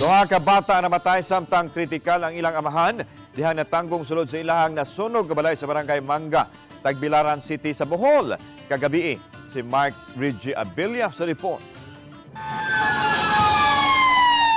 Duha ka bata namatay samtang kritikal ang ilang amahan diha natanggong sulod sa ilahang nasunog nga balay sa barangay Manga, Tagbilaran City sa Bohol. Kagabi si Mark Reggie Abilia sa report.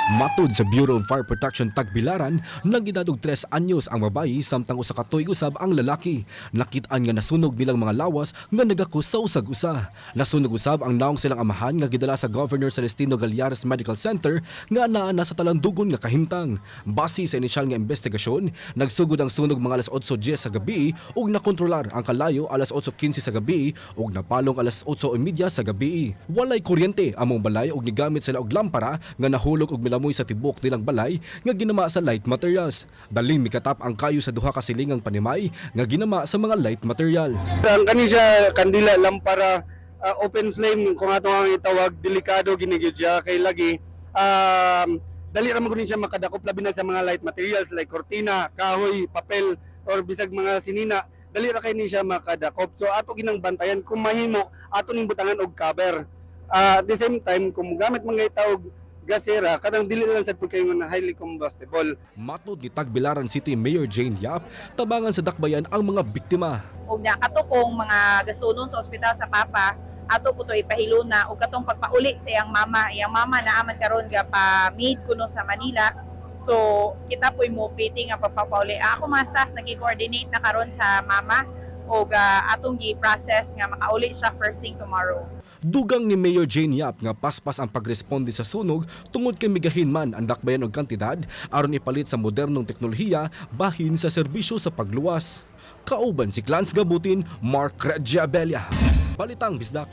Matud sa Bureau of Fire Protection Tagbilaran, nagidadog 3 anyos ang babayi samtang usa ka tuig usab ang lalaki. Nakitaan nga nasunog nilang mga lawas nga nagako sa usag-usa. Nasunog usab ang naong silang amahan nga gidala sa Governor Celestino Gallares Medical Center nga naa na sa talandugon nga kahimtang. Base sa inisyal nga investigasyon, nagsugod ang sunog mga alas 8:10 sa gabi ug nakontrolar ang kalayo alas 8:15 sa gabi ug napalong alas 8:30 sa gabi. Walay kuryente among balay ug gigamit sila og lampara nga nahulog og milamoy sa tibok nilang balay nga ginama sa light materials. Daling mikatap ang kayo sa duha ka silingang panimay nga ginama sa mga light material. Ang kani siya kandila lampara open flame kung ato ang itawag delikado ginigid siya kay lagi dali ra man kunin siya makadakop labi na sa mga light materials like kortina, kahoy, papel or bisag mga sinina. Dali ra kay ni siya makadakop. So ato ginang bantayan kung mahimo ato ning butangan og cover. At the same time kung gamit mga itawag gasera, kadang dili lang sa pagkayo na highly combustible. Matod ni Tagbilaran City Mayor Jane Yap, tabangan sa dakbayan ang mga biktima. Og nakatupong mga gasunon sa ospital sa Papa, ato po to ipahilo na og katong pagpauli sa iyang mama. Iyang mama naaman karon ga pa meet kuno sa Manila. So kita po'y mo piti nga pagpapauli. Ako mga staff nagi-coordinate na karon sa mama og atong gi-process nga makauli siya first thing tomorrow. Dugang ni Mayor Jane Yap nga paspas ang pagresponde sa sunog tungod kay migahinman ang dakbayan og kantidad aron ipalit sa modernong teknolohiya bahin sa serbisyo sa pagluwas. Kauban si Clans Gabutin, Mark Reggie Abilia. Balitang Bisdak.